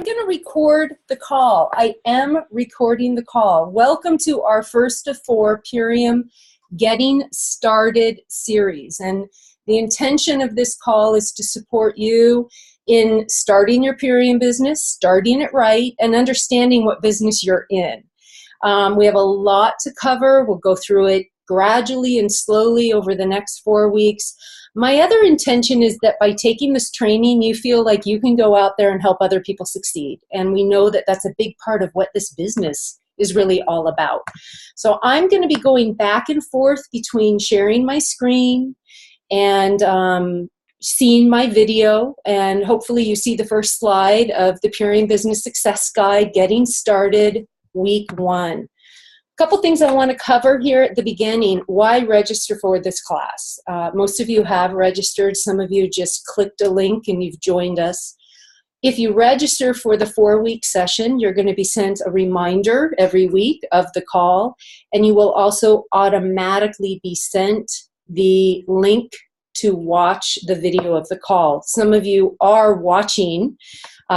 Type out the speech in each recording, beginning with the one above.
going to record the call. I am recording the call. Welcome to our first of 4 Purium Getting Started series. And the intention of this call is to support you in starting your Purium business, starting it right, and understanding what business you're in. We have a lot to cover. We'll go through it gradually and slowly over the next 4 weeks. My other intention is that by taking this training, you feel like you can go out there and help other people succeed. And we know that that's a big part of what this business is really all about. So I'm going to be going back and forth between sharing my screen and seeing my video. And hopefully you see the first slide of the Purium Business Success Guide, Getting Started, Week 1. Couple things I want to cover here at the beginning. Why register for this class? Most of you have registered. Some of you just clicked a link and you've joined us. If you register for the 4-week session, you're going to be sent a reminder every week of the call, and you will also automatically be sent the link to watch the video of the call. Some of you are watching.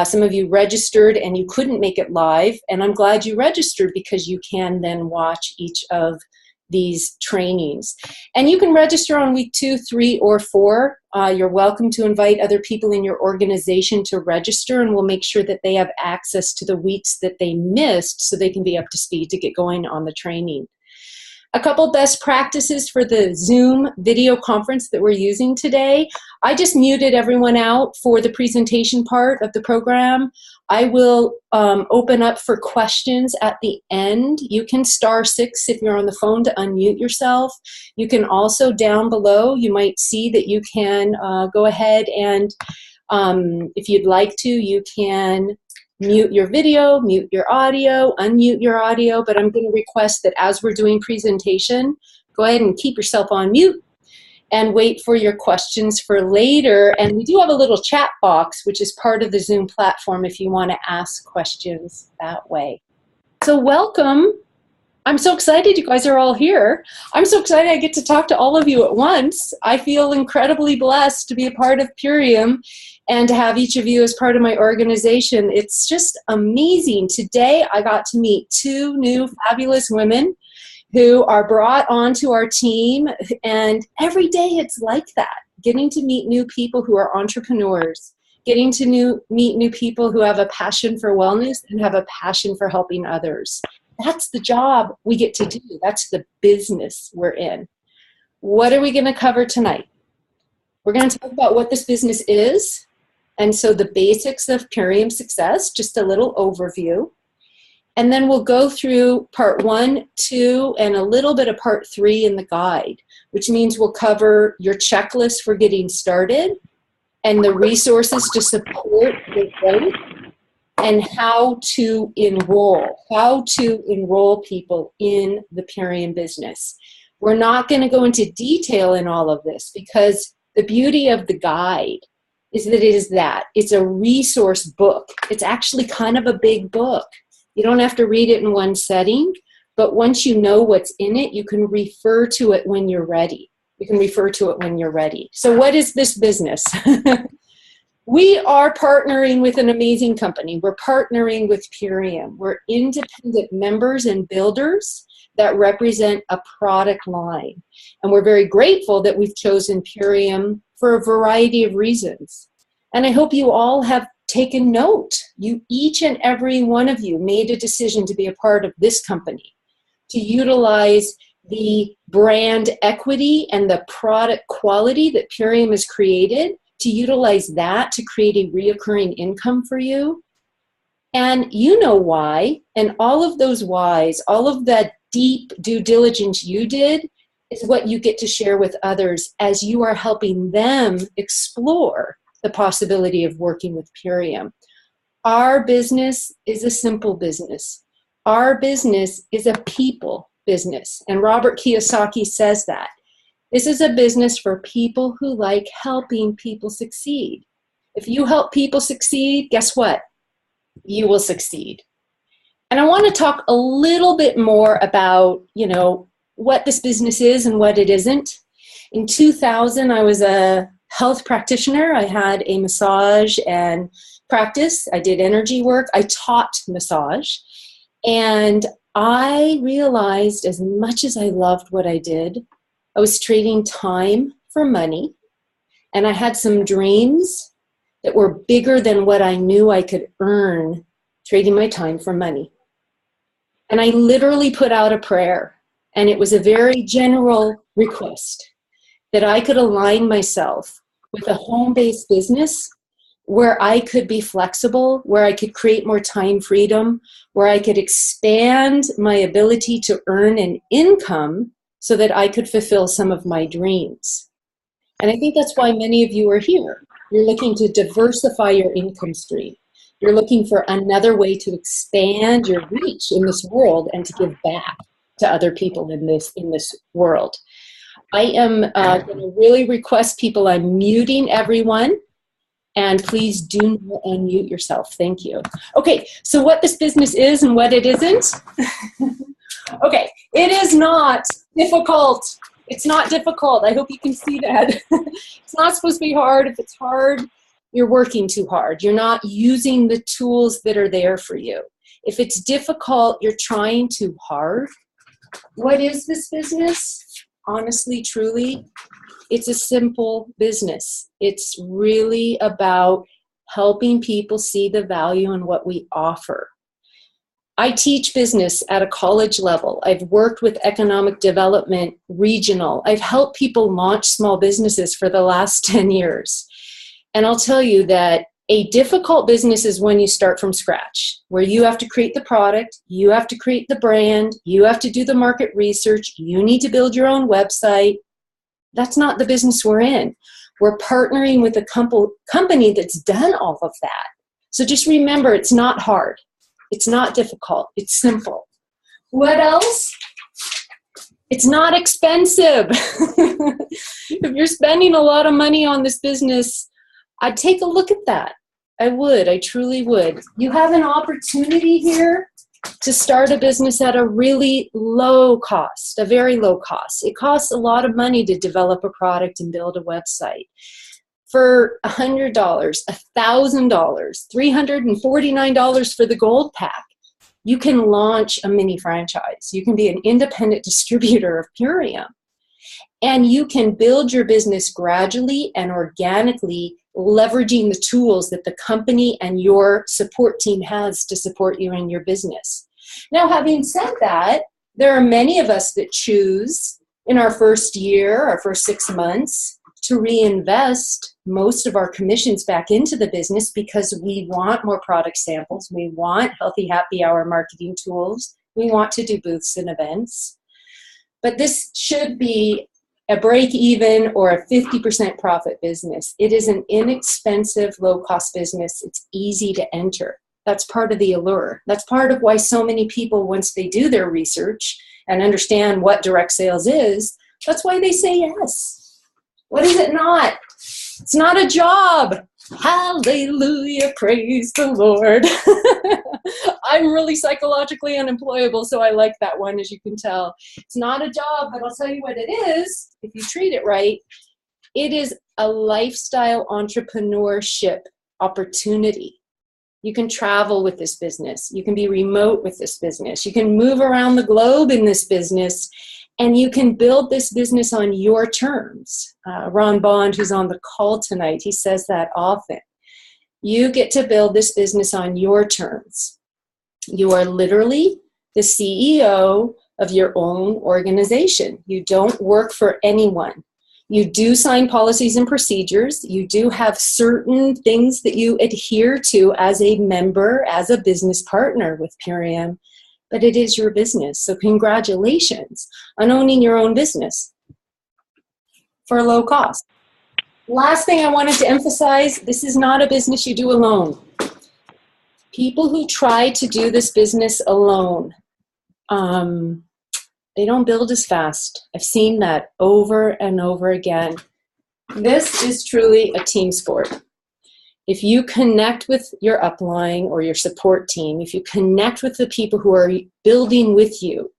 Some of you registered and you couldn't make it live, and I'm glad you registered because you can then watch each of these trainings. And you can register on week 2, 3, or 4. You're welcome to invite other people in your organization to register, and we'll make sure that they have access to the weeks that they missed so they can be up to speed to get going on the training. A couple best practices for the Zoom video conference that we're using today. I just muted everyone out for the presentation part of the program. I will open up for questions at the end. You can *6 if you're on the phone to unmute yourself. You can also down below, you might see that you can go ahead and if you'd like to, you can mute your video, mute your audio, unmute your audio, but I'm going to request that as we're doing presentation, go ahead and keep yourself on mute and wait for your questions for later. And we do have a little chat box, which is part of the Zoom platform if you want to ask questions that way. So welcome. I'm so excited you guys are all here. I'm so excited I get to talk to all of you at once. I feel incredibly blessed to be a part of Purium and to have each of you as part of my organization. It's just amazing. Today I got to meet 2 new fabulous women who are brought onto our team, and every day it's like that, getting to meet new people who are entrepreneurs, getting to meet new people who have a passion for wellness and have a passion for helping others. That's the job we get to do. That's the business we're in. What are we going to cover tonight? We're going to talk about what this business is, and so the basics of Purium Success, just a little overview. And then we'll go through part 1, 2, and a little bit of part 3 in the guide, which means we'll cover your checklist for getting started and the resources to support the growth, and how to enroll people in the Purium business. We're not going to go into detail in all of this because the beauty of the guide is that it's a resource book. It's actually kind of a big book. You don't have to read it in one setting, but once you know what's in it, you can refer to it when you're ready. So what is this business? We are partnering with an amazing company. We're partnering with Purium. We're independent members and builders that represent a product line. And we're very grateful that we've chosen Purium for a variety of reasons. And I hope you all have taken note. Each and every one of you made a decision to be a part of this company, to utilize the brand equity and the product quality that Purium has created, to utilize that to create a reoccurring income for you. And you know why, and all of those whys, all of that deep due diligence you did is what you get to share with others as you are helping them explore the possibility of working with Purium. Our business is a simple business. Our business is a people business, and Robert Kiyosaki says that. This is a business for people who like helping people succeed. If you help people succeed, guess what? You will succeed. And I want to talk a little bit more about, what this business is and what it isn't. In 2000, I was a health practitioner. I had a massage and practice. I did energy work. I taught massage. And I realized as much as I loved what I did, I was trading time for money. And I had some dreams that were bigger than what I knew I could earn trading my time for money. And I literally put out a prayer. And it was a very general request that I could align myself with a home-based business where I could be flexible, where I could create more time freedom, where I could expand my ability to earn an income so that I could fulfill some of my dreams. And I think that's why many of you are here. You're looking to diversify your income stream. You're looking for another way to expand your reach in this world and to give back to other people in this world. I am going to really request people, I'm muting everyone, and please do not unmute yourself. Thank you. Okay, so what this business is and what it isn't. Okay, it is not difficult. It's not difficult. I hope you can see that. It's not supposed to be hard. If it's hard, you're working too hard. You're not using the tools that are there for you. If it's difficult, you're trying too hard. What is this business? Honestly, truly, it's a simple business. It's really about helping people see the value in what we offer. I teach business at a college level. I've worked with economic development, regional. I've helped people launch small businesses for the last 10 years. And I'll tell you that a difficult business is when you start from scratch, where you have to create the product, you have to create the brand, you have to do the market research, you need to build your own website. That's not the business we're in. We're partnering with a company that's done all of that. So just remember, it's not hard. It's not difficult. It's simple. What else? It's not expensive. If you're spending a lot of money on this business, I'd take a look at that. I would. I truly would. You have an opportunity here to start a business at a really low cost, a very low cost. It costs a lot of money to develop a product and build a website. For $100, $1,000, $349 for the gold pack, you can launch a mini franchise. You can be an independent distributor of Purium. And you can build your business gradually and organically, leveraging the tools that the company and your support team has to support you in your business. Now, having said that, there are many of us that choose in our first year, our first 6 months, to reinvest most of our commissions back into the business because we want more product samples. We want healthy happy hour marketing tools. We want to do booths and events. But this should be a break-even or a 50% profit business. It is an inexpensive, low-cost business. It's easy to enter. That's part of the allure. That's part of why so many people, once they do their research and understand what direct sales is, that's why they say yes. What is it not? It's not a job. Hallelujah, praise the Lord. I'm really psychologically unemployable, so I like that one, as you can tell. It's not a job, but I'll tell you what it is, if you treat it right. It is a lifestyle entrepreneurship opportunity. You can travel with this business. You can be remote with this business. You can move around the globe in this business, and you can build this business on your terms. Ron Bond, who's on the call tonight, he says that often. You get to build this business on your terms. You are literally the CEO of your own organization. You don't work for anyone. You do sign policies and procedures. You do have certain things that you adhere to as a member, as a business partner with Purium, but it is your business. So congratulations on owning your own business for a low cost. Last thing I wanted to emphasize, this is not a business you do alone. People who try to do this business alone, they don't build as fast. I've seen that over and over again. This is truly a team sport. If you connect with your upline or your support team, if you connect with the people who are building with you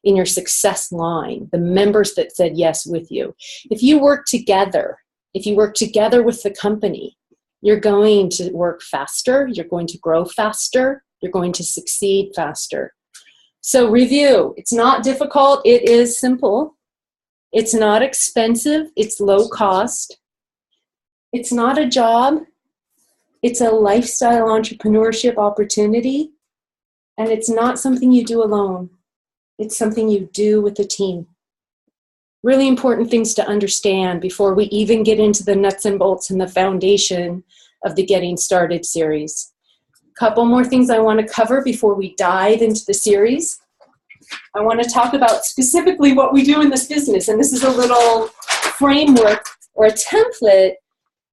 in your success line, the members that said yes with you, if you work together with the company, You're going to work faster. You're going to grow faster. You're going to succeed faster. So review. It's not difficult. It is simple. It's not expensive. It's low cost. It's not a job. It's a lifestyle entrepreneurship opportunity. And it's not something you do alone. It's something you do with a team. Really important things to understand before we even get into the nuts and bolts and the foundation of the Getting Started series. A couple more things I want to cover before we dive into the series. I want to talk about specifically what we do in this business. And this is a little framework or a template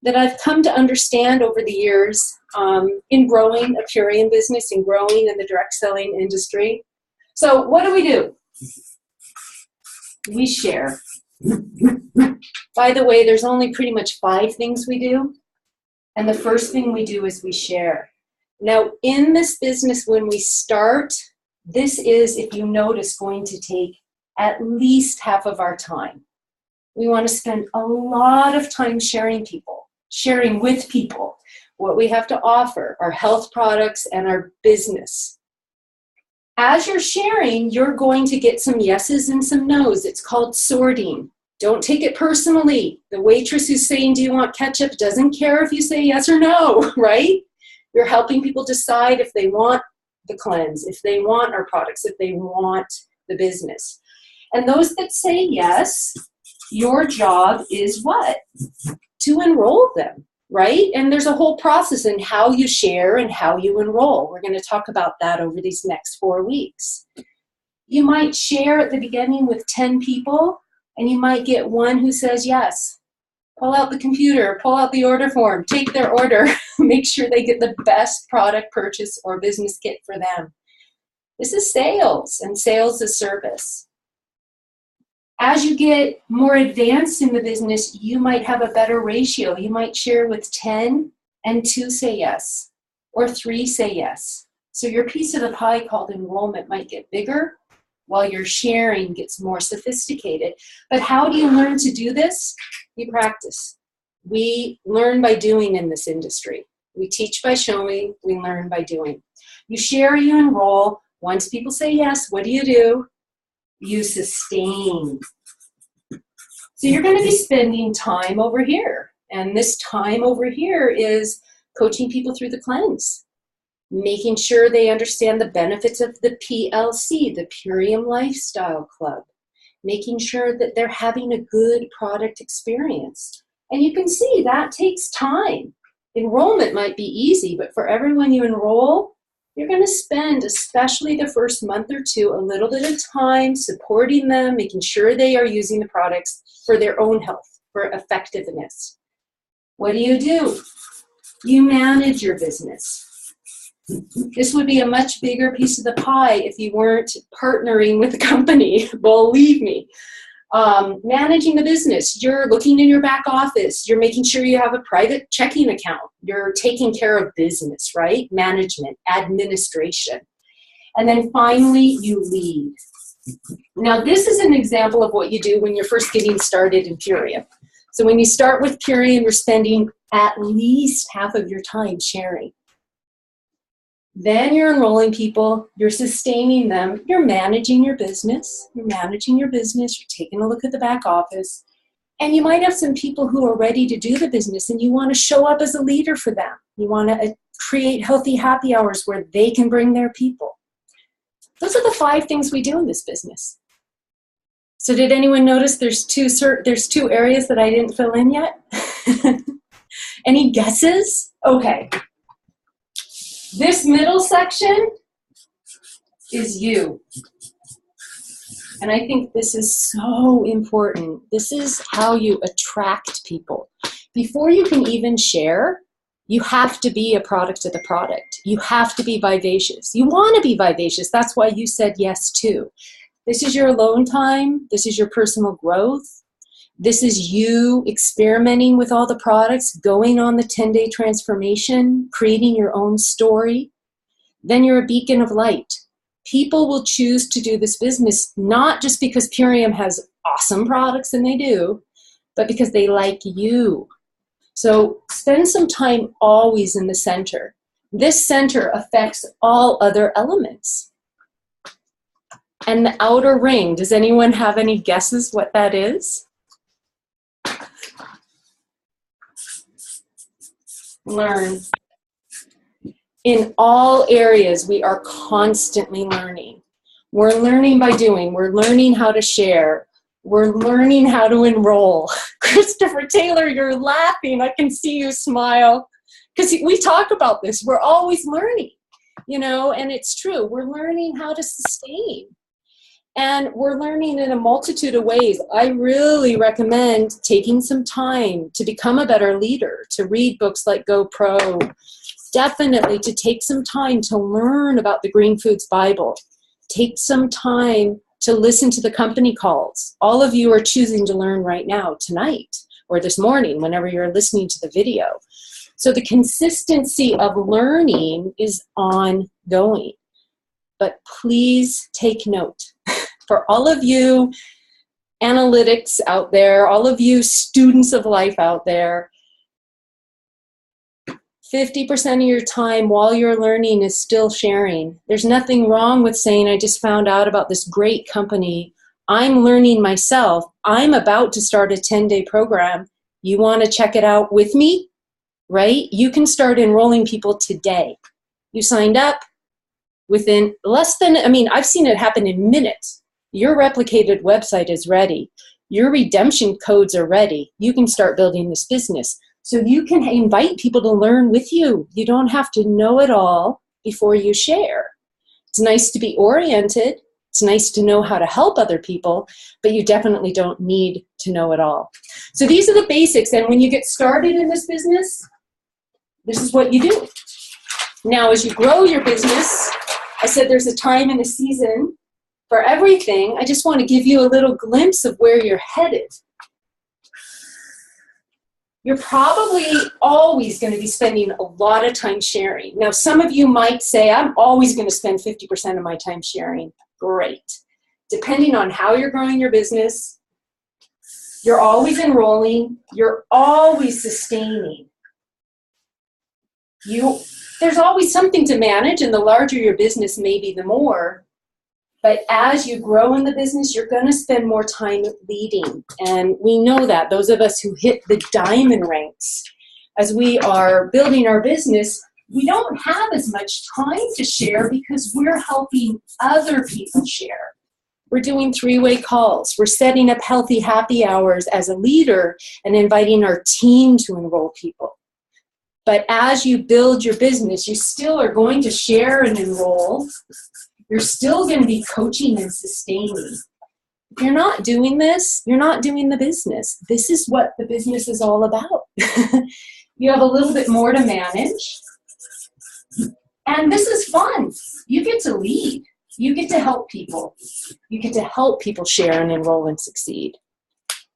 that I've come to understand over the years in growing a Purium business and growing in the direct selling industry. So what do? We share. By the way, there's only pretty much 5 things we do. And the first thing we do is we share. Now, in this business, when we start, this is, if you notice, going to take at least half of our time. We want to spend a lot of time sharing with people what we have to offer, our health products and our business. As you're sharing, you're going to get some yeses and some nos. It's called sorting. Don't take it personally. The waitress who's saying, do you want ketchup, doesn't care if you say yes or no, right? You're helping people decide if they want the cleanse, if they want our products, if they want the business. And those that say yes, your job is what? To enroll them, right? And there's a whole process in how you share and how you enroll. We're going to talk about that over these next 4 weeks. You might share at the beginning with 10 people, and you might get one who says yes. Pull out the computer, pull out the order form, take their order, make sure they get the best product purchase or business kit for them. This is sales, and sales is service. As you get more advanced in the business, you might have a better ratio. You might share with 10 and 2 say yes, or 3 say yes. So your piece of the pie called enrollment might get bigger while your sharing gets more sophisticated. But how do you learn to do this? You practice. We learn by doing in this industry. We teach by showing, we learn by doing. You share, you enroll. Once people say yes, what do? You sustain. So you're going to be spending time over here. And this time over here is coaching people through the cleanse, making sure they understand the benefits of the PLC, the Purium Lifestyle Club, making sure that they're having a good product experience. And you can see that takes time. Enrollment might be easy, but for everyone you enroll, you're going to spend, especially the first month or 2, a little bit of time supporting them, making sure they are using the products for their own health, for effectiveness. What do? You manage your business. This would be a much bigger piece of the pie if you weren't partnering with a company, believe me. Managing the business, you're looking in your back office, you're making sure you have a private checking account, you're taking care of business, right? Management, administration. And then finally, you lead. Now, this is an example of what you do when you're first getting started in Purium. So when you start with Purium, you're spending at least half of your time sharing. Then you're enrolling people, you're sustaining them, you're managing your business, you're taking a look at the back office, and you might have some people who are ready to do the business and you want to show up as a leader for them. You want to create healthy happy hours where they can bring their people. Those are the 5 things we do in this business. So did anyone notice there's two areas that I didn't fill in yet? Any guesses? Okay. This middle section is you. And I think this is so important. This is how you attract people. Before you can even share, you have to be a product of the product. You have to be vivacious. You want to be vivacious. That's why you said yes too. This is your alone time. This is your personal growth. This is you experimenting with all the products, going on the 10-day transformation, creating your own story. Then you're a beacon of light. People will choose to do this business not just because Purium has awesome products, and they do, but because they like you. So spend some time always in the center. This center affects all other elements. And the outer ring, does anyone have any guesses what that is? Learn. In all areas, we are constantly learning. We're learning by doing. We're learning how to share. We're learning how to enroll. Christopher Taylor, you're laughing. I can see you smile. Because we talk about this. We're always learning, you know, and it's true. We're learning how to sustain. And we're learning in a multitude of ways. I really recommend taking some time to become a better leader, to read books like Go Pro, definitely to take some time to learn about the Green Foods Bible. Take some time to listen to the company calls. All of you are choosing to learn right now, tonight, or this morning, whenever you're listening to the video. So the consistency of learning is ongoing. But please take note. For all of you analytics out there, all of you students of life out there, 50% of your time while you're learning is still sharing. There's nothing wrong with saying, I just found out about this great company. I'm learning myself. I'm about to start a 10-day program. You want to check it out with me? Right? You can start enrolling people today. You signed up within less than, I mean, I've seen it happen in minutes. Your replicated website is ready. Your redemption codes are ready. You can start building this business. So you can invite people to learn with you. You don't have to know it all before you share. It's nice to be oriented. It's nice to know how to help other people, but you definitely don't need to know it all. So these are the basics. And when you get started in this business, this is what you do. Now, as you grow your business, I said there's a time and a season for everything. I just want to give you a little glimpse of where you're headed. You're probably always going to be spending a lot of time sharing. Now, some of you might say, I'm always going to spend 50% of my time sharing. Great. Depending on how you're growing your business, you're always enrolling, you're always sustaining. There's always something to manage, and the larger your business, maybe the more. But as you grow in the business, you're going to spend more time leading. And we know that, those of us who hit the diamond ranks, as we are building our business, we don't have as much time to share because we're helping other people share. We're doing three-way calls. We're setting up healthy happy hours as a leader and inviting our team to enroll people. But as you build your business, you still are going to share and enroll. You're still going to be coaching and sustaining. If you're not doing this, you're not doing the business. This is what the business is all about. You have a little bit more to manage. And this is fun. You get to lead. You get to help people. You get to help people share and enroll and succeed.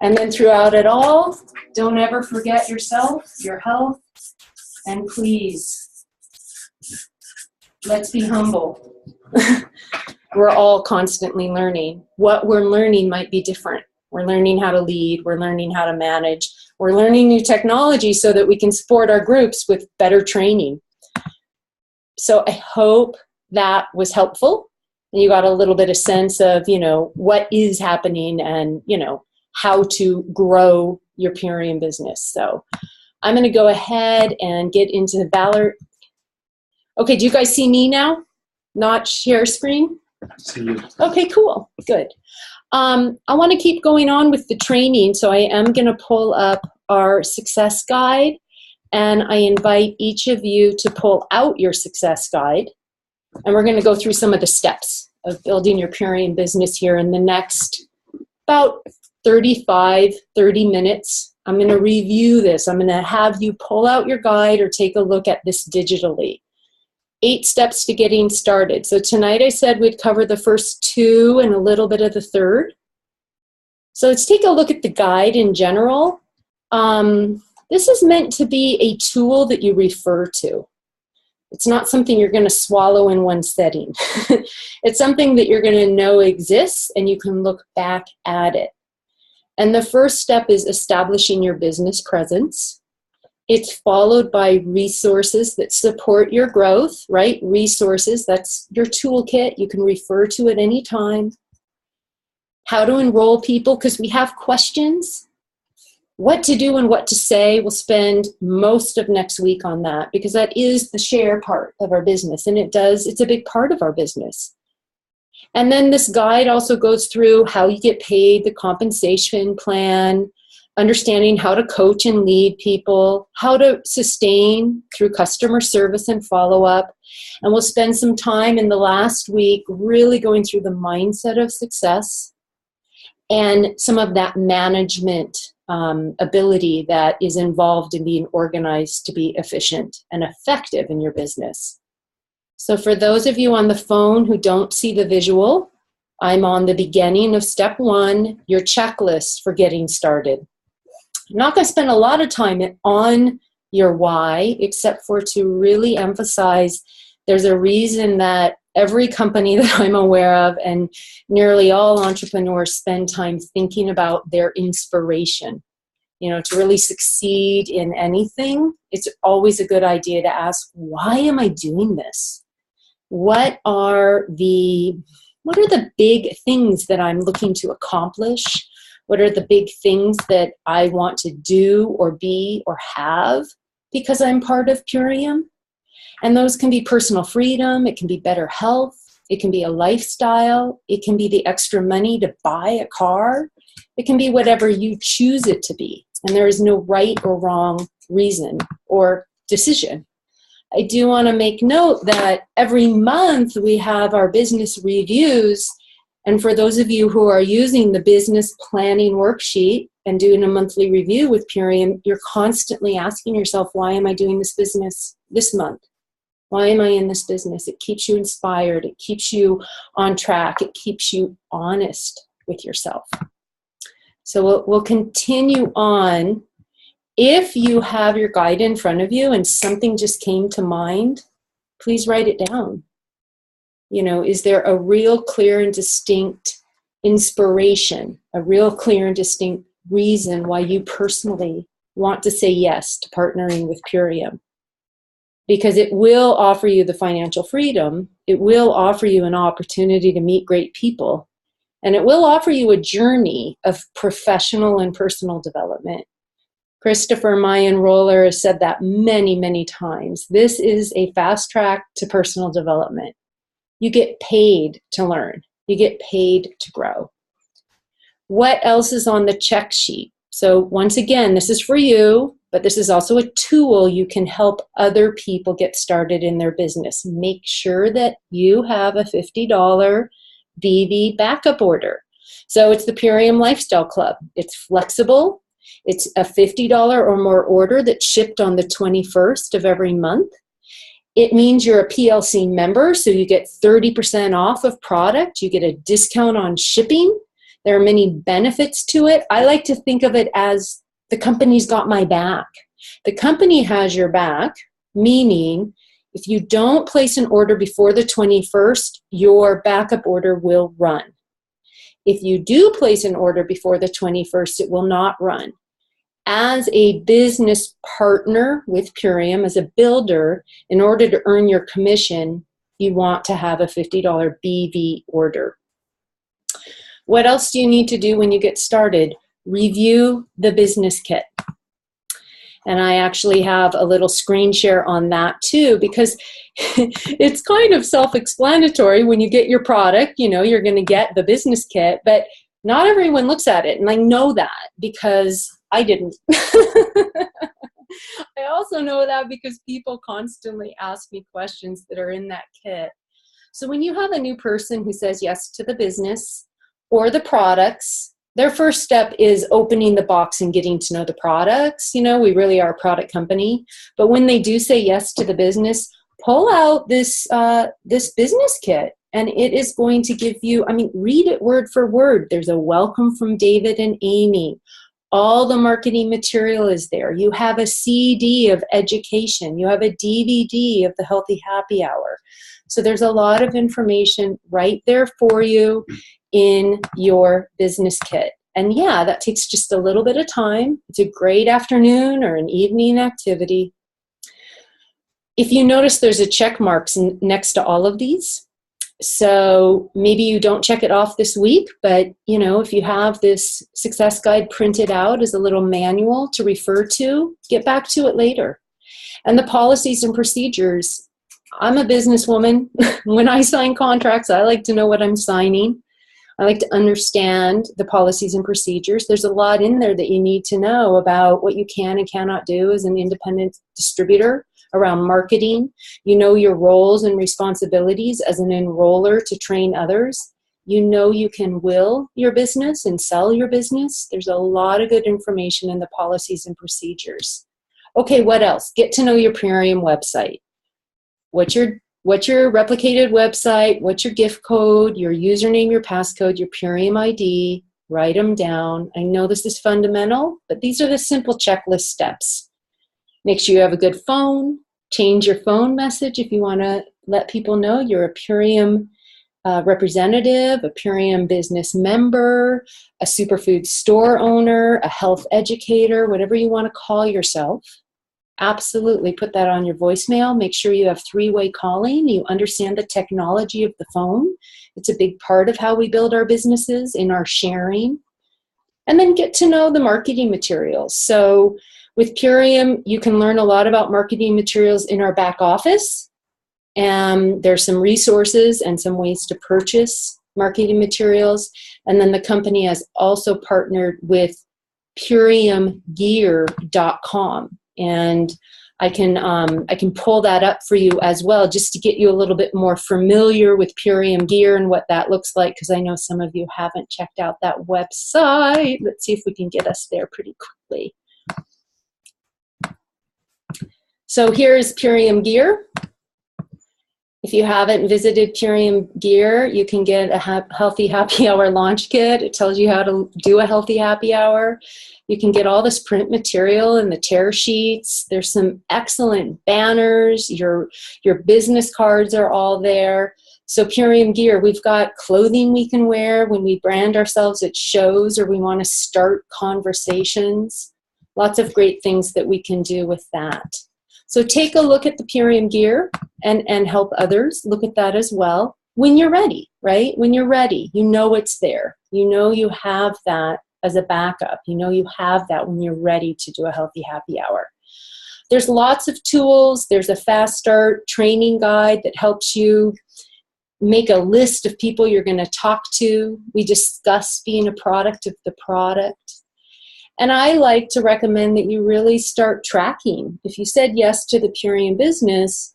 And then throughout it all, don't ever forget yourself, your health, and please, let's be humble. We're all constantly learning. What we're learning might be different. We're learning how to lead. We're learning how to manage. We're learning new technology so that we can support our groups with better training. So I hope that was helpful. And you got a little bit of sense of, what is happening and, how to grow your Purium business. So I'm going to go ahead and get into Valor. Okay, do you guys see me now? Not share screen? See you. Okay, cool. Good. I want to keep going on with the training, so I am going to pull up our success guide, and I invite each of you to pull out your success guide, and we're going to go through some of the steps of building your Purium business here in the next about 30 minutes. I'm going to review this. I'm going to have you pull out your guide or take a look at this digitally. 8 steps to getting started. So tonight I said we'd cover the first 2 and a little bit of the third. So let's take a look at the guide in general. This is meant to be a tool that you refer to. It's not something you're going to swallow in one setting. It's something that you're going to know exists and you can look back at it. And the first step is establishing your business presence. It's followed by resources that support your growth, right? Resources, that's your toolkit. You can refer to it anytime. How to enroll people, because we have questions. What to do and what to say. We'll spend most of next week on that because that is the share part of our business, and it's a big part of our business. And then this guide also goes through how you get paid, the compensation plan, understanding how to coach and lead people, how to sustain through customer service and follow-up. And we'll spend some time in the last week really going through the mindset of success and some of that management ability that is involved in being organized to be efficient and effective in your business. So for those of you on the phone who don't see the visual, I'm on the beginning of step 1, your checklist for getting started. I'm not going to spend a lot of time on your why, except for to really emphasize there's a reason that every company that I'm aware of and nearly all entrepreneurs spend time thinking about their inspiration. You know, to really succeed in anything, it's always a good idea to ask, why am I doing this? What are the big things that I'm looking to accomplish? What are the big things that I want to do or be or have because I'm part of Purium? And those can be personal freedom, it can be better health, it can be a lifestyle, it can be the extra money to buy a car, it can be whatever you choose it to be. And there is no right or wrong reason or decision. I do want to make note that every month we have our business reviews. And for those of you who are using the business planning worksheet and doing a monthly review with Purium, you're constantly asking yourself, why am I doing this business this month? Why am I in this business? It keeps you inspired. It keeps you on track. It keeps you honest with yourself. So we'll continue on. If you have your guide in front of you and something just came to mind, please write it down. You know, is there a real clear and distinct inspiration, a real clear and distinct reason why you personally want to say yes to partnering with Purium? Because it will offer you the financial freedom, it will offer you an opportunity to meet great people, and it will offer you a journey of professional and personal development. Christopher, my enroller, has said that many, many times. This is a fast track to personal development. You get paid to learn. You get paid to grow. What else is on the check sheet? So once again, this is for you, but this is also a tool you can help other people get started in their business. Make sure that you have a $50 BV backup order. So it's the Purium Lifestyle Club. It's flexible. It's a $50 or more order that's shipped on the 21st of every month. It means you're a PLC member, so you get 30% off of product. You get a discount on shipping. There are many benefits to it. I like to think of it as the company's got my back. The company has your back, meaning if you don't place an order before the 21st, your backup order will run. If you do place an order before the 21st, it will not run. As a business partner with Purium, as a builder, in order to earn your commission, you want to have a $50 BV order. What else do you need to do when you get started? Review the business kit. And I actually have a little screen share on that too, because it's kind of self-explanatory. When you get your product, you know, you're going to get the business kit, but not everyone looks at it. And I know that because I didn't. I also know that because people constantly ask me questions that are in that kit. So when you have a new person who says yes to the business or the products, their first step is opening the box and getting to know the products. You know, we really are a product company. But when they do say yes to the business, pull out this business kit. And it is going to give you, I mean, read it word for word. There's a welcome from David and Amy. All the marketing material is there. You have a CD of education. You have a DVD of the Healthy Happy Hour. So there's a lot of information right there for you in your business kit. And yeah, that takes just a little bit of time. It's a great afternoon or an evening activity. If you notice, there's a check marks next to all of these. So maybe you don't check it off this week, but if you have this success guide printed out as a little manual to refer to, get back to it later. And the policies and procedures, I'm a businesswoman. When I sign contracts, I like to know what I'm signing. I like to understand the policies and procedures. There's a lot in there that you need to know about what you can and cannot do as an independent distributor around marketing. You know your roles and responsibilities as an enroller to train others. You can will your business and sell your business. There's a lot of good information in the policies and procedures. Okay, what else? Get to know your Purium website. What's your replicated website? What's your gift code, your username, your passcode, your Purium ID? Write them down. I know this is fundamental, but these are the simple checklist steps. Make sure you have a good phone. Change your phone message if you want to let people know you're a Purium representative, a Purium business member, a superfood store owner, a health educator, whatever you want to call yourself. Absolutely put that on your voicemail. Make sure you have three-way calling. You understand the technology of the phone. It's a big part of how we build our businesses in our sharing. And then get to know the marketing materials. So with Purium, you can learn a lot about marketing materials in our back office. There's some resources and some ways to purchase marketing materials. And then the company has also partnered with PuriumGear.com. And I can pull that up for you as well, just to get you a little bit more familiar with Purium Gear and what that looks like, because I know some of you haven't checked out that website. Let's see if we can get us there pretty quickly. So here's Purium Gear. If you haven't visited Purium Gear, you can get a healthy happy hour launch kit. It tells you how to do a healthy happy hour. You can get all this print material and the tear sheets. There's some excellent banners. Your business cards are all there. So Purium Gear, we've got clothing we can wear when we brand ourselves at shows or we want to start conversations. Lots of great things that we can do with that. So take a look at the Purium Gear and help others look at that as well when you're ready, right? When you're ready, you know it's there. You know you have that as a backup. You know you have that when you're ready to do a healthy happy hour. There's lots of tools. There's a fast start training guide that helps you make a list of people you're going to talk to. We discuss being a product of the product. And I like to recommend that you really start tracking. If you said yes to the Purium business,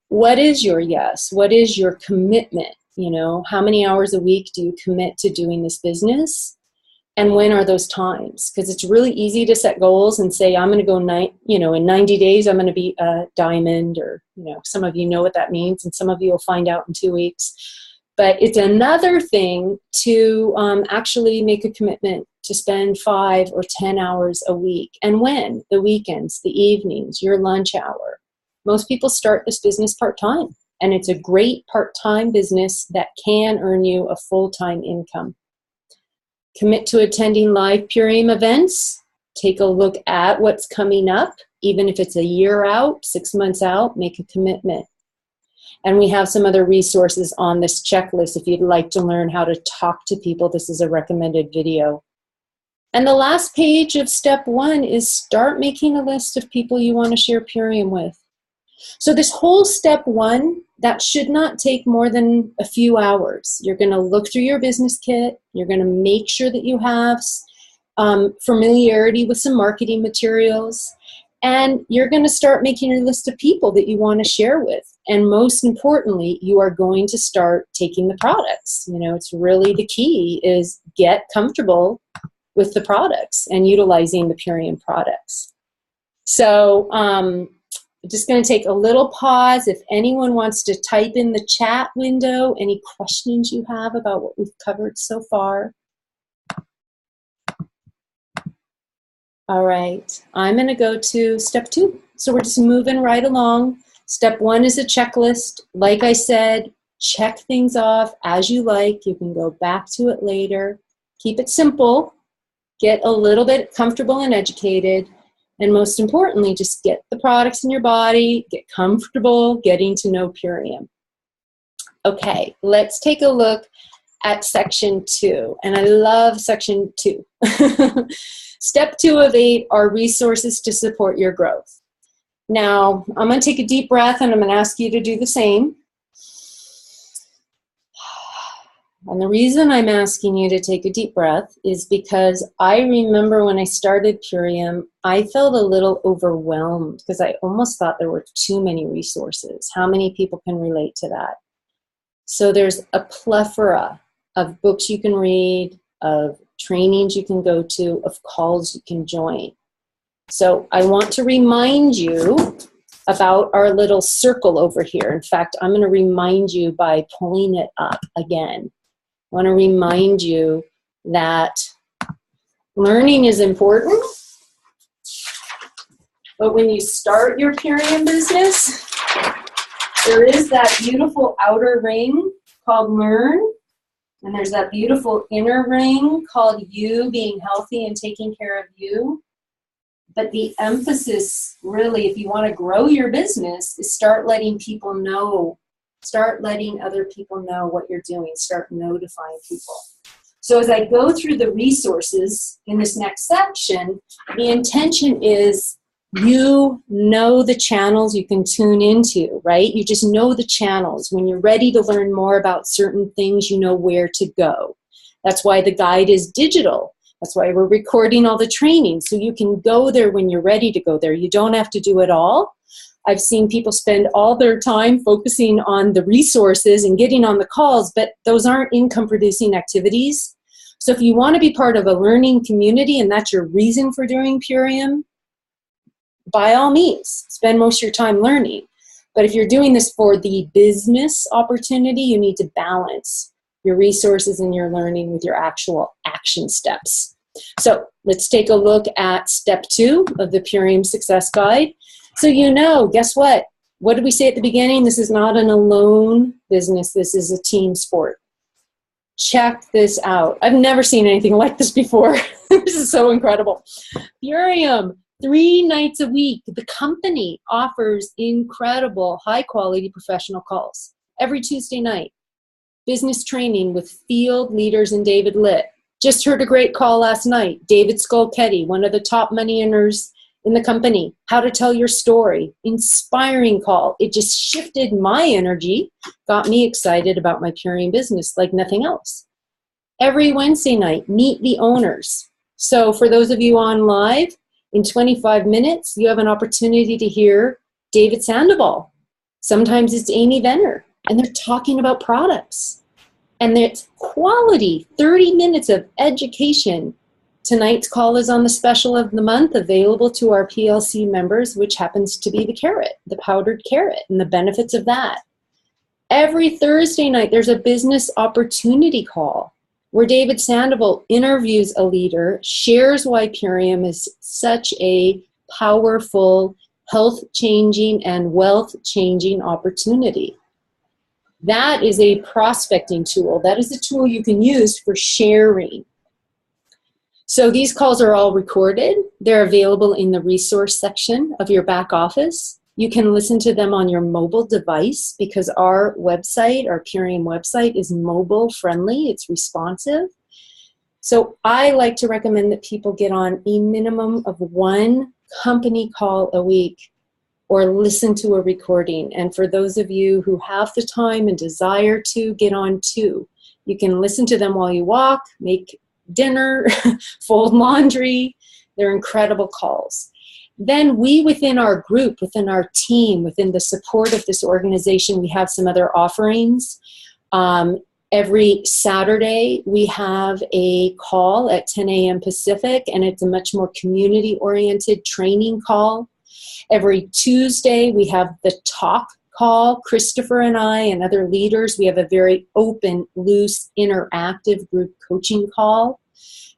what is your yes? What is your commitment? How many hours a week do you commit to doing this business? And when are those times? Because it's really easy to set goals and say, I'm going to go, in 90 days, I'm going to be a diamond, or, some of you know what that means, and some of you will find out in 2 weeks. But it's another thing to actually make a commitment to spend 5 or 10 hours a week. And when? The weekends, the evenings, your lunch hour. Most people start this business part-time, and it's a great part-time business that can earn you a full-time income. Commit to attending live Purium events. Take a look at what's coming up. Even if it's a year out, 6 months out, make a commitment. And we have some other resources on this checklist. If you'd like to learn how to talk to people, this is a recommended video. And the last page of step 1 is start making a list of people you want to share Purium with. So this whole step 1, that should not take more than a few hours. You're going to look through your business kit. You're going to make sure that you have familiarity with some marketing materials. And you're going to start making your list of people that you want to share with. And most importantly, you are going to start taking the products. It's really the key is get comfortable with the products and utilizing the Purium products. So I'm just going to take a little pause. If anyone wants to type in the chat window any questions you have about what we've covered so far. All right, I'm going to go to step 2. So we're just moving right along. Step 1 is a checklist. Like I said, check things off as you like. You can go back to it later. Keep it simple. get a little bit comfortable and educated, and most importantly, just get the products in your body, get comfortable getting to know Purium. Okay, let's take a look at section 2, and I love section 2. Step 2 of 8 are resources to support your growth. Now, I'm going to take a deep breath and I'm going to ask you to do the same. And the reason I'm asking you to take a deep breath is because I remember when I started Purium, I felt a little overwhelmed because I almost thought there were too many resources. How many people can relate to that? So there's a plethora of books you can read, of trainings you can go to, of calls you can join. So I want to remind you about our little circle over here. In fact, I'm going to remind you by pulling it up again. I want to remind you that learning is important, but when you start your Purium business, there is that beautiful outer ring called learn, and there's that beautiful inner ring called you, being healthy and taking care of you. But the emphasis, really, if you want to grow your business, is start letting people know. Start letting other people know what you're doing. Start notifying people. So as I go through the resources in this next section, the intention is you know the channels you can tune into, right? You just know the channels. When you're ready to learn more about certain things, you know where to go. That's why the guide is digital. That's why we're recording all the training, so you can go there when you're ready to go there. You don't have to do it all. I've seen people spend all their time focusing on the resources and getting on the calls, but those aren't income-producing activities. So if you want to be part of a learning community and that's your reason for doing Purium, by all means, spend most of your time learning. But if you're doing this for the business opportunity, you need to balance your resources and your learning with your actual action steps. So let's take a look at step 2 of the Purium Success Guide. So you know, guess what? What did we say at the beginning? This is not an alone business. This is a team sport. Check this out. I've never seen anything like this before. This is so incredible. Purium, 3 nights a week, the company offers incredible, high-quality professional calls every Tuesday night. Business training with field leaders and David Litt. Just heard a great call last night. David Skolketti, one of the top money earners in the company. How to tell your story. Inspiring call. It just shifted my energy, got me excited about my Purium business like nothing else. Every Wednesday night, meet the owners. So for those of you on live, in 25 minutes, you have an opportunity to hear David Sandoval. Sometimes it's Amy Venner, and they're talking about products. And it's quality, 30 minutes of education. Tonight's call is on the special of the month, available to our PLC members, which happens to be the carrot, the powdered carrot, and the benefits of that. Every Thursday night, there's a business opportunity call where David Sandoval interviews a leader, shares why Purium is such a powerful, health-changing and wealth-changing opportunity. That is a prospecting tool. That is a tool you can use for sharing. So these calls are all recorded. They're available in the resource section of your back office. You can listen to them on your mobile device because our website, our Purium website, is mobile friendly. It's responsive. So I like to recommend that people get on a minimum of 1 company call a week or listen to a recording. And for those of you who have the time and desire to, get on 2. You can listen to them while you walk, make dinner, fold laundry. They're incredible calls. Then we, within our group, within our team, within the support of this organization, we have some other offerings. Every Saturday, we have a call at 10 a.m. Pacific, and it's a much more community-oriented training call. Every Tuesday, we have the talk call. Christopher and I and other leaders, we have a very open, loose, interactive group coaching call.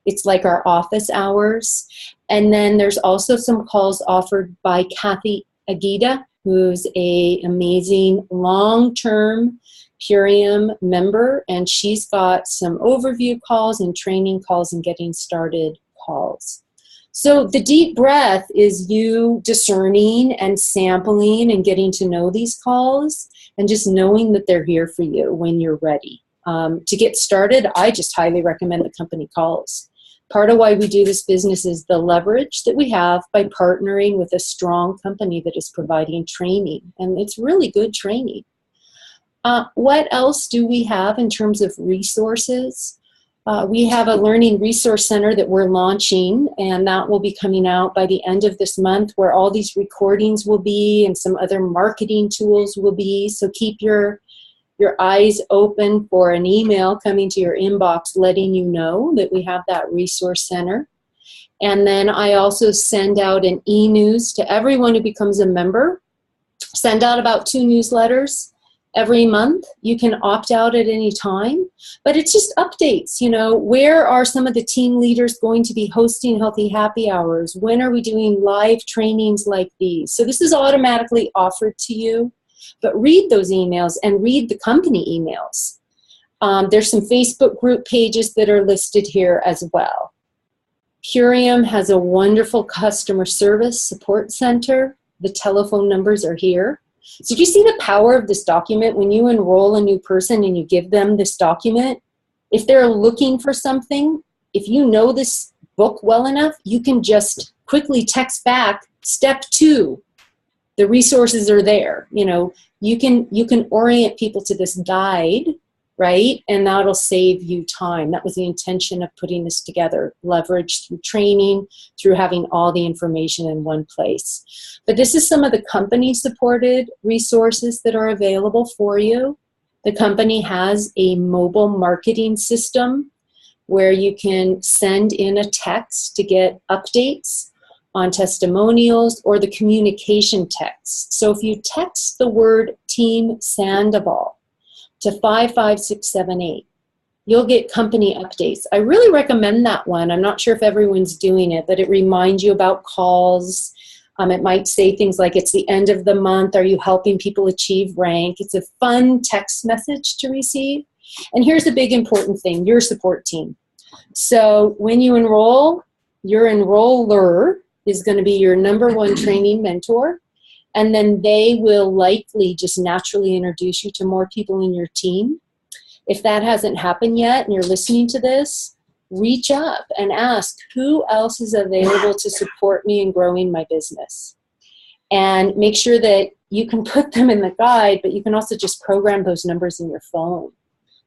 It's like our office hours. And then there's also some calls offered by Kathy Agita, who's an amazing long-term Purium member, and she's got some overview calls and training calls and getting started calls. So the deep breath is you discerning and sampling and getting to know these calls and just knowing that they're here for you when you're ready. To get started, I just highly recommend the company calls. Part of why we do this business is the leverage that we have by partnering with a strong company that is providing training, and it's really good training. What else do we have in terms of resources? We have a learning resource center that we're launching, and that will be coming out by the end of this month, where all these recordings will be and some other marketing tools will be. So keep your eyes open for an email coming to your inbox letting you know that we have that resource center. And then I also send out an e-news to everyone who becomes a member. Send out about 2 newsletters every month. You can opt out at any time, but it's just updates. You know, where are some of the team leaders going to be hosting healthy happy hours? When are we doing live trainings like these? So this is automatically offered to you, but read those emails and read the company emails. There's some Facebook group pages that are listed here as well. Purium has a wonderful customer service support center. The telephone numbers are here. So do you see the power of this document? When you enroll a new person and you give them this document, if they're looking for something, if you know this book well enough, you can just quickly text back, step 2. The resources are there. You know, you can orient people to this guide, right? And that'll save you time. That was the intention of putting this together. Leverage through training, through having all the information in one place. But this is some of the company-supported resources that are available for you. The company has a mobile marketing system where you can send in a text to get updates on testimonials or the communication text. So if you text the word Team Sandoval to 55678, you'll get company updates. I really recommend that one. I'm not sure if everyone's doing it, but it reminds you about calls. It might say things like, it's the end of the month, are you helping people achieve rank? It's a fun text message to receive. And here's the big important thing, your support team. So when you enroll, your enroller is going to be your #1 training mentor, and then they will likely just naturally introduce you to more people in your team. If that hasn't happened yet and you're listening to this, reach up and ask who else is available to support me in growing my business. And make sure that you can put them in the guide, but you can also just program those numbers in your phone.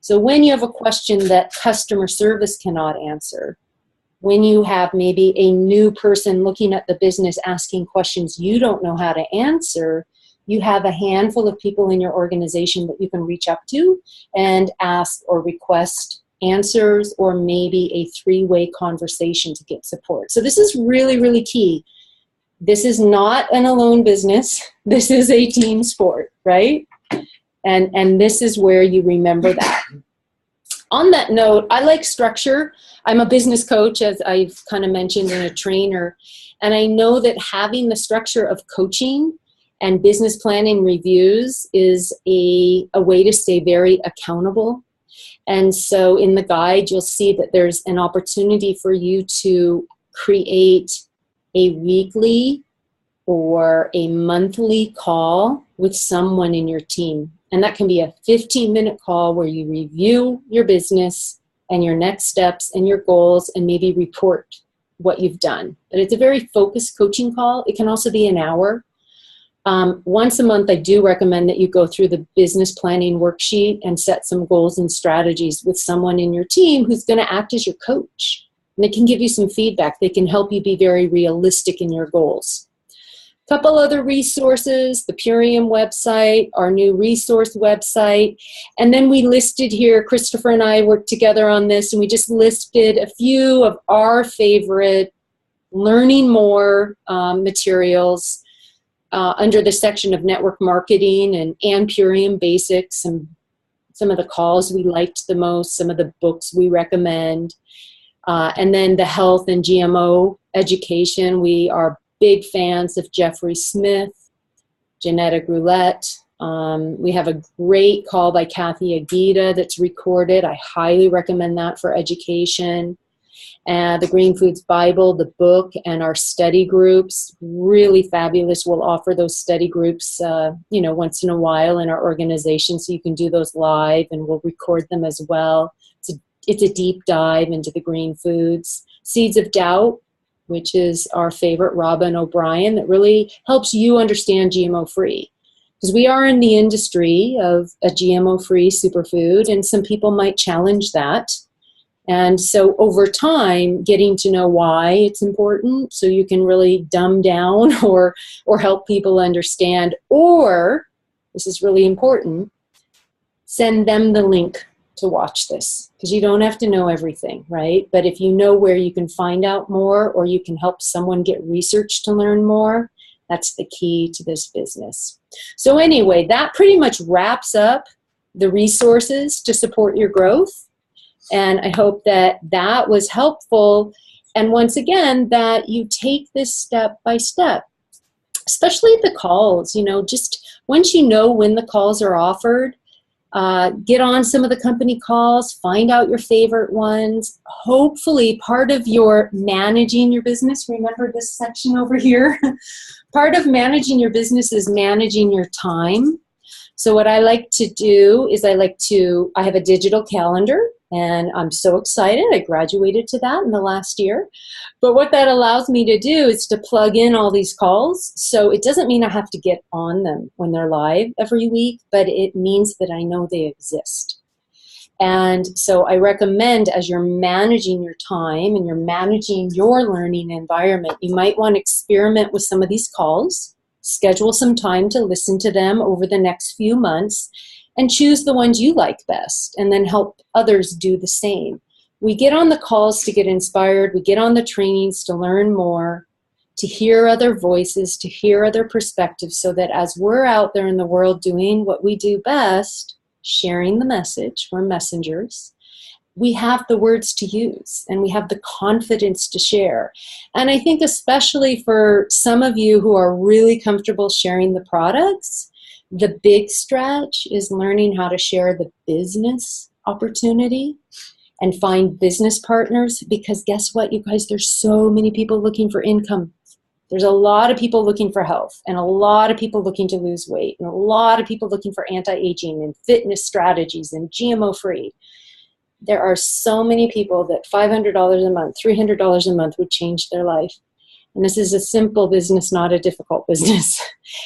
So when you have a question that customer service cannot answer, when you have maybe a new person looking at the business asking questions you don't know how to answer, you have a handful of people in your organization that you can reach up to and ask or request answers, or maybe a 3-way conversation to get support. So this is really, really key. This is not an alone business. This is a team sport, right? And this is where you remember that. On that note, I like structure. I'm a business coach, as I've kind of mentioned, and a trainer. And I know that having the structure of coaching and business planning reviews is a way to stay very accountable. And so in the guide, you'll see that there's an opportunity for you to create a weekly or a monthly call with someone in your team. And that can be a 15-minute call where you review your business and your next steps and your goals and maybe report what you've done. But it's a very focused coaching call. It can also be an hour. Once a month, I do recommend that you go through the business planning worksheet and set some goals and strategies with someone in your team who's going to act as your coach. And they can give you some feedback. They can help you be very realistic in your goals. A couple other resources, the Purium website, our new resource website. And then we listed here, Christopher and I worked together on this, and we just listed a few of our favorite learning more materials under the section of network marketing and Purium basics, and some of the calls we liked the most, some of the books we recommend. And then the health and GMO education. We are big fans of Jeffrey Smith, Genetic Roulette. We have a great call by Kathy Agita that's recorded. I highly recommend that for education. The Green Foods Bible, the book, and our study groups, really fabulous. We'll offer those study groups, once in a while in our organization, so you can do those live, and we'll record them as well. It's a deep dive into the green foods. Seeds of Doubt, which is our favorite, Robin O'Brien, that really helps you understand GMO-free. Because we are in the industry of a GMO-free superfood, and some people might challenge that. And so over time, getting to know why it's important, so you can really dumb down or help people understand, or, this is really important, send them the link to watch this, because you don't have to know everything, right? But if you know where you can find out more, or you can help someone get research to learn more, that's the key to this business. So anyway, that pretty much wraps up the resources to support your growth. And I hope that that was helpful. And once again, that you take this step by step, especially the calls, just once you know when the calls are offered, get on some of the company calls, find out your favorite ones. Hopefully part of your managing your business, remember this section over here? Part of managing your business is managing your time. So what I like to do is I have a digital calendar, and I'm so excited. I graduated to that in the last year. But what that allows me to do is to plug in all these calls. So it doesn't mean I have to get on them when they're live every week, but it means that I know they exist. And so I recommend, as you're managing your time and you're managing your learning environment, you might want to experiment with some of these calls, schedule some time to listen to them over the next few months, and choose the ones you like best, and then help others do the same. We get on the calls to get inspired. We get on the trainings to learn more, to hear other voices, to hear other perspectives, so that as we're out there in the world doing what we do best, sharing the message, we're messengers, we have the words to use, and we have the confidence to share. And I think especially for some of you who are really comfortable sharing the products, the big stretch is learning how to share the business opportunity and find business partners, because guess what, you guys, there's so many people looking for income. There's a lot of people looking for health, and a lot of people looking to lose weight, and a lot of people looking for anti-aging and fitness strategies and GMO-free. There are so many people that $500 a month, $300 a month would change their life. And this is a simple business, not a difficult business.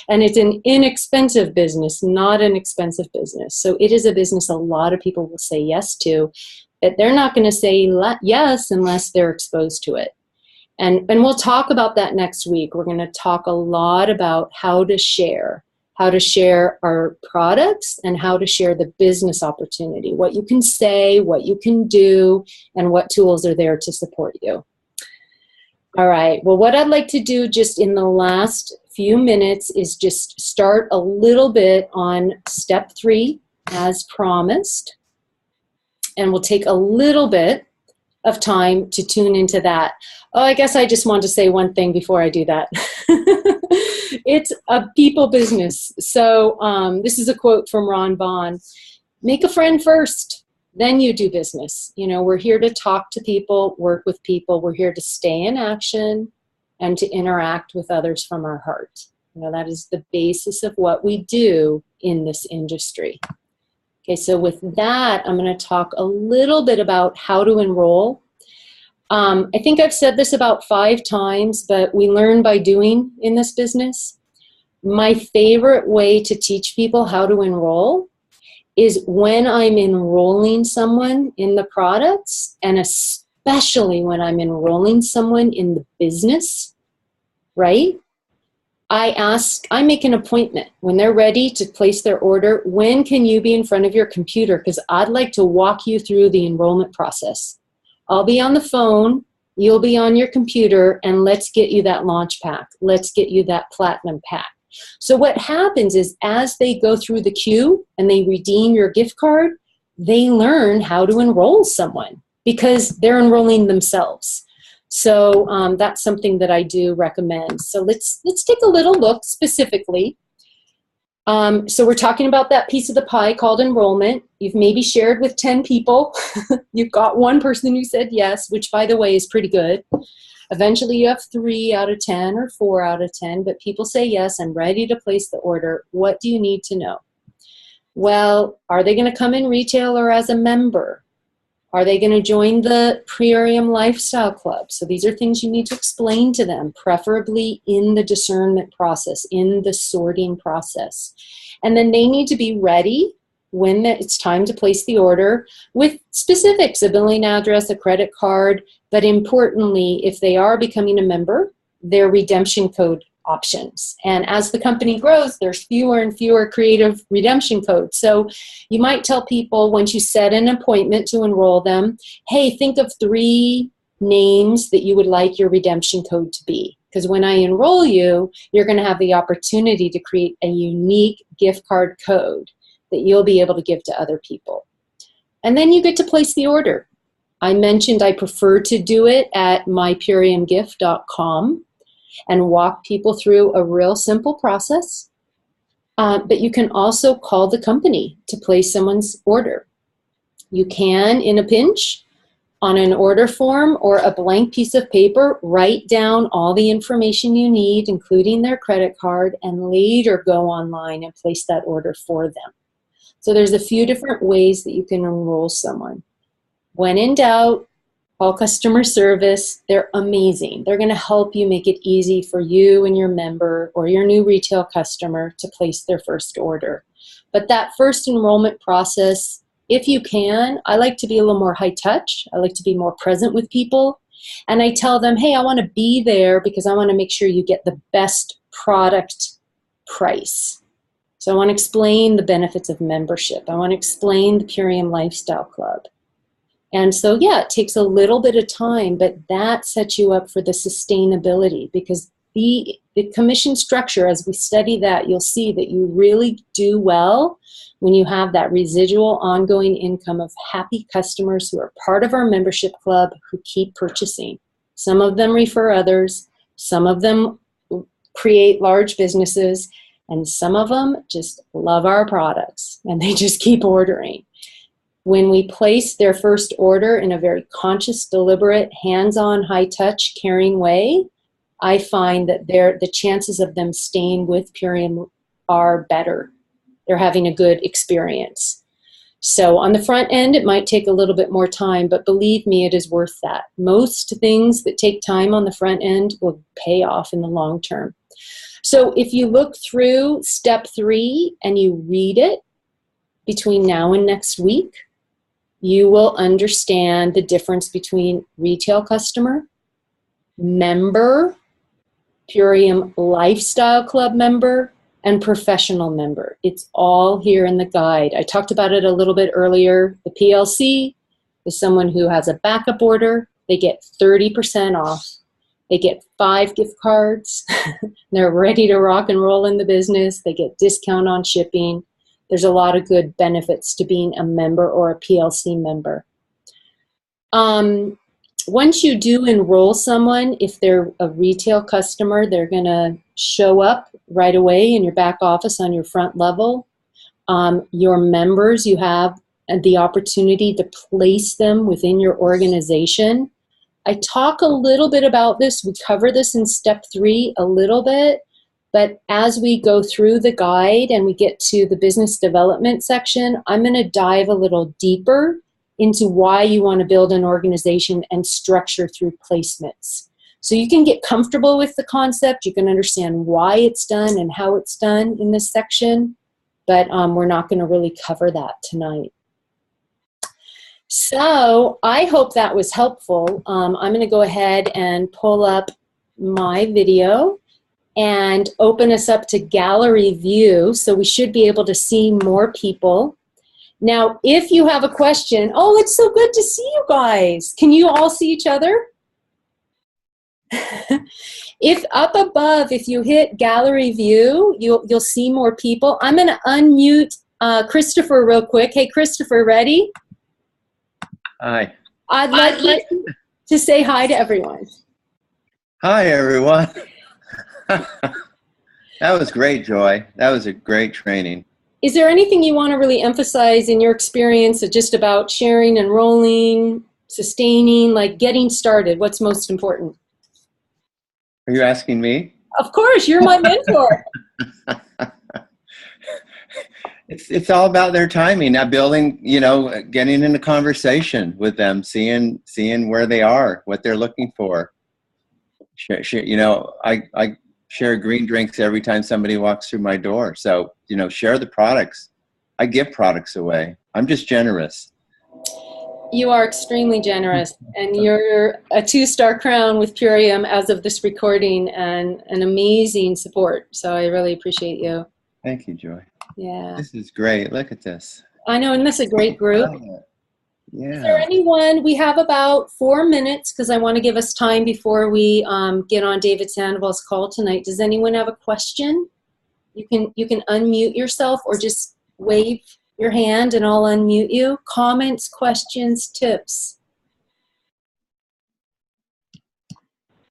And it's an inexpensive business, not an expensive business. So it is a business a lot of people will say yes to, but they're not going to say yes unless they're exposed to it. And we'll talk about that next week. We're going to talk a lot about how to share our products, and how to share the business opportunity, what you can say, what you can do, and what tools are there to support you. All right, well, what I'd like to do just in the last few minutes is just start a little bit on step 3 as promised. And we'll take a little bit of time to tune into that. Oh, I guess I just want to say one thing before I do that. It's a people business. So this is a quote from Ron Vaughn. Make a friend first, then you do business. We're here to talk to people, work with people. We're here to stay in action and to interact with others from our heart. That is the basis of what we do in this industry. Okay, so with that, I'm going to talk a little bit about how to enroll. I think I've said this about 5 times, but we learn by doing in this business. My favorite way to teach people how to enroll is when I'm enrolling someone in the products, and especially when I'm enrolling someone in the business, right? I make an appointment when they're ready to place their order. When can you be in front of your computer? Because I'd like to walk you through the enrollment process. I'll be on the phone, you'll be on your computer, and let's get you that launch pack. Let's get you that platinum pack. So what happens is, as they go through the queue and they redeem your gift card, they learn how to enroll someone because they're enrolling themselves. So that's something that I do recommend. So let's take a little look specifically. So we're talking about that piece of the pie called enrollment. You've maybe shared with 10 people. You've got one person who said yes, which, by the way, is pretty good. Eventually you have 3 out of 10 or 4 out of 10, but people say yes, I'm ready to place the order. What do you need to know? Well, are they going to come in retail or as a member? Are they going to join the Purium Lifestyle Club? So these are things you need to explain to them, preferably in the discernment process, in the sorting process. And then they need to be ready when it's time to place the order with specifics, a billing address, a credit card, but importantly, if they are becoming a member, their redemption code options. And as the company grows, there's fewer and fewer creative redemption codes. So you might tell people once you set an appointment to enroll them, hey, think of 3 names that you would like your redemption code to be. Because when I enroll you, you're going to have the opportunity to create a unique gift card code that you'll be able to give to other people. And then you get to place the order. I mentioned I prefer to do it at mypuriumgift.com and walk people through a real simple process. But you can also call the company to place someone's order. You can, in a pinch, on an order form or a blank piece of paper, write down all the information you need, including their credit card, and later go online and place that order for them. So there's a few different ways that you can enroll someone. When in doubt, call customer service. They're amazing. They're going to help you make it easy for you and your member or your new retail customer to place their first order. But that first enrollment process, if you can, I like to be a little more high touch. I like to be more present with people. And I tell them, hey, I want to be there because I want to make sure you get the best product price. So I want to explain the benefits of membership. I want to explain the Purium Lifestyle Club. And so, yeah, it takes a little bit of time, but that sets you up for the sustainability, because the commission structure, as we study that, you'll see that you really do well when you have that residual ongoing income of happy customers who are part of our membership club who keep purchasing. Some of them refer others, some of them create large businesses, and some of them just love our products and they just keep ordering. When we place their first order in a very conscious, deliberate, hands-on, high-touch, caring way, I find that the chances of them staying with Purium are better. They're having a good experience. So on the front end, it might take a little bit more time, but believe me, it is worth that. Most things that take time on the front end will pay off in the long term. So if you look through step 3 and you read it between now and next week, you will understand the difference between retail customer, member, Purium Lifestyle Club member, and professional member. It's all here in the guide. I talked about it a little bit earlier. The PLC is someone who has a backup order. They get 30% off. They get 5 gift cards. They're ready to rock and roll in the business. They get discount on shipping. There's a lot of good benefits to being a member or a PLC member. Once you do enroll someone, if they're a retail customer, they're going to show up right away in your back office on your front level. Your members, you have the opportunity to place them within your organization. I talk a little bit about this. We cover this in step 3 a little bit. But as we go through the guide and we get to the business development section, I'm going to dive a little deeper into why you want to build an organization and structure through placements. So you can get comfortable with the concept, you can understand why it's done and how it's done in this section, but we're not going to really cover that tonight. So I hope that was helpful. I'm going to go ahead and pull up my video and open us up to gallery view, so we should be able to see more people. Now, if you have a question, oh, it's so good to see you guys. Can you all see each other? If up above, if you hit gallery view, you'll see more people. I'm going to unmute Christopher real quick. Hey, Christopher, ready? Hi. I'd like you to say hi to everyone. Hi, everyone. That was great, Joy. That was a great training. Is there anything you want to really emphasize in your experience just about sharing, enrolling, sustaining, like getting started? What's most important? Are you asking me? Of course, you're my mentor. It's all about their timing, not building, getting in a conversation with them, seeing where they are, what they're looking for. I share green drinks every time somebody walks through my door. So, share the products. I give products away. I'm just generous. You are extremely generous, and you're a 2-star crown with Purium as of this recording, and an amazing support. So I really appreciate you. Thank you, Joy. Yeah. This is great. Look at this. I know, and this is a great group. Yeah. Is there anyone, we have about 4 minutes because I want to give us time before we get on David Sandoval's call tonight. Does anyone have a question? You can unmute yourself or just wave your hand and I'll unmute you. Comments, questions, tips.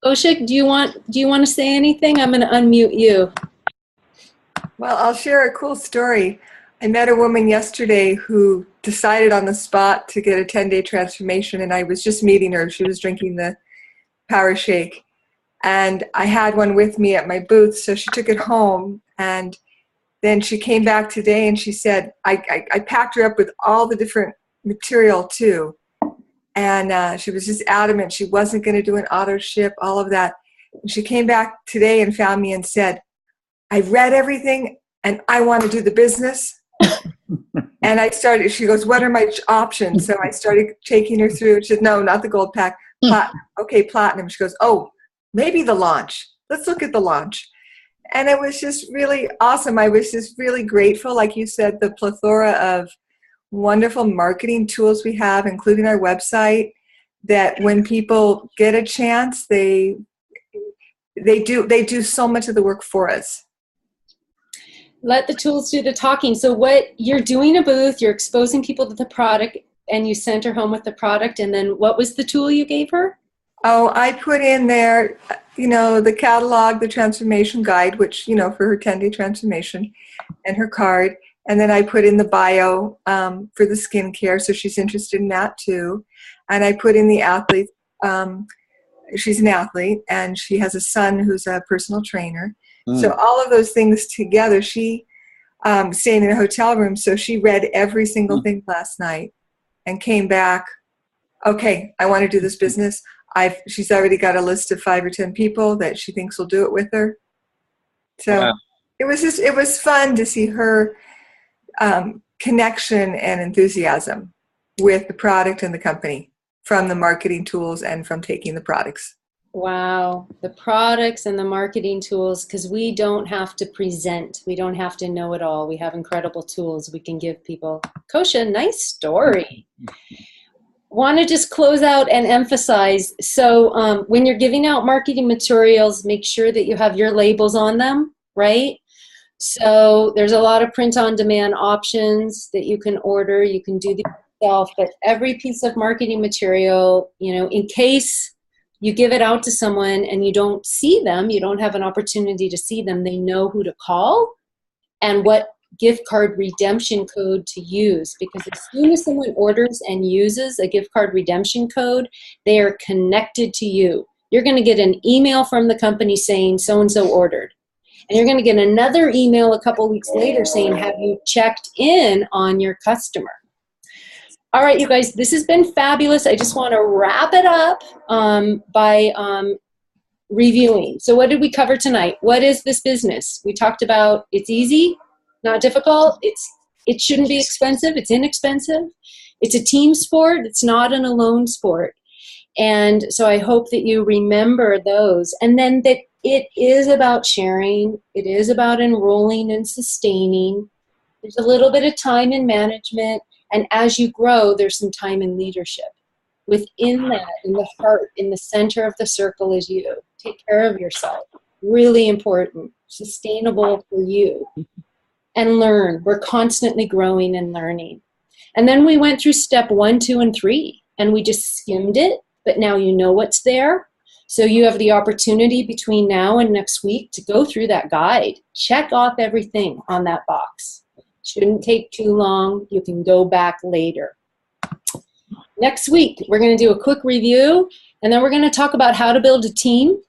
Oshik, do you want to say anything? I'm going to unmute you. Well, I'll share a cool story. I met a woman yesterday who decided on the spot to get a 10-day transformation, and I was just meeting her. She was drinking the Power Shake, and I had one with me at my booth, so she took it home, and then she came back today and she said, I packed her up with all the different material too, and she was just adamant she wasn't going to do an auto ship, all of that. And she came back today and found me and said, I've read everything and I want to do the business. And she goes, what are my options? So I started taking her through. She said, no, not the gold pack. Platinum. Okay, platinum. She goes, oh, maybe the launch. Let's look at the launch. And it was just really awesome. I was just really grateful, like you said, the plethora of wonderful marketing tools we have, including our website, that when people get a chance, they do so much of the work for us. Let the tools do the talking. So what you're doing a booth, you're exposing people to the product, and you sent her home with the product, and then what was the tool you gave her? Oh, I put in there, the catalog, the transformation guide, which, for her 10-day transformation, and her card. And then I put in the bio for the skincare, so she's interested in that too. And I put in the athlete. She's an athlete, and she has a son who's a personal trainer. So all of those things together, she stayed in a hotel room, so she read every single thing last night and came back, okay, I want to do this business. She's already got a list of 5 or 10 people that she thinks will do it with her. So wow. It was fun to see her connection and enthusiasm with the product and the company from the marketing tools and from taking the products. Wow, the products and the marketing tools, because we don't have to present. We don't have to know it all. We have incredible tools we can give people. Kosha, nice story. Want to just close out and emphasize, so when you're giving out marketing materials, make sure that you have your labels on them, right? So there's a lot of print-on-demand options that you can order. You can do these yourself, but every piece of marketing material, in case you give it out to someone and you don't see them, you don't have an opportunity to see them, they know who to call and what gift card redemption code to use, because as soon as someone orders and uses a gift card redemption code, they are connected to you. You're going to get an email from the company saying so-and-so ordered. And you're going to get another email a couple weeks later saying, have you checked in on your customer? All right, you guys, this has been fabulous. I just want to wrap it up by reviewing. So what did we cover tonight? What is this business? We talked about it's easy, not difficult. It shouldn't be expensive. It's inexpensive. It's a team sport. It's not an alone sport. And so I hope that you remember those. And then that it is about sharing. It is about enrolling and sustaining. There's a little bit of time in management. And as you grow, there's some time in leadership. Within that, in the heart, in the center of the circle is you. Take care of yourself. Really important. Sustainable for you. And learn. We're constantly growing and learning. And then we went through step 1, 2, and 3. And we just skimmed it. But now you know what's there. So you have the opportunity between now and next week to go through that guide. Check off everything on that box. Shouldn't take too long. You can go back later. Next week, we're going to do a quick review, and then we're going to talk about how to build a team,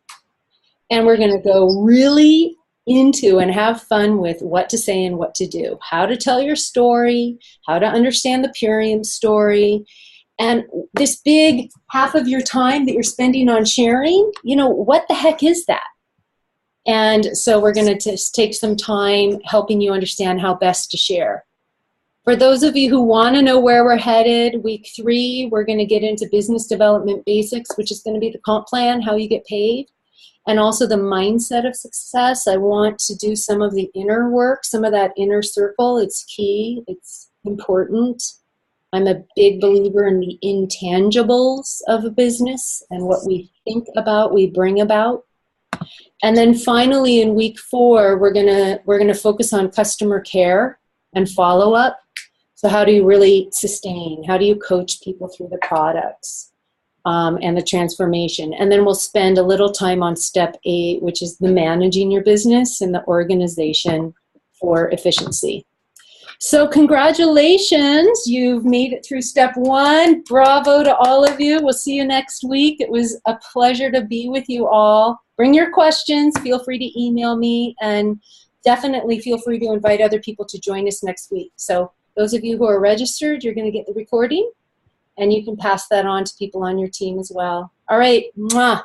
and we're going to go really into and have fun with what to say and what to do, how to tell your story, how to understand the Purium story, and this big half of your time that you're spending on sharing, you know, what the heck is that? And so we're going to just take some time helping you understand how best to share. For those of you who want to know where we're headed, week 3, we're going to get into business development basics, which is going to be the comp plan, how you get paid, and also the mindset of success. I want to do some of the inner work, some of that inner circle. It's key. It's important. I'm a big believer in the intangibles of a business and what we think about, we bring about. And then finally in week 4, we're gonna focus on customer care and follow-up. So how do you really sustain? How do you coach people through the products and the transformation? And then we'll spend a little time on step 8, which is the managing your business and the organization for efficiency. So congratulations, you've made it through step 1. Bravo to all of you. We'll see you next week. It was a pleasure to be with you all. Bring your questions. Feel free to email me, and definitely feel free to invite other people to join us next week. So those of you who are registered, you're going to get the recording, and you can pass that on to people on your team as well. All right. Mwah.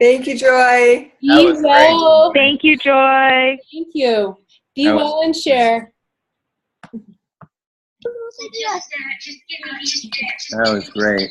Thank you, Joy. Be well. Thank you, Joy. Thank you. Be well and share. That was great.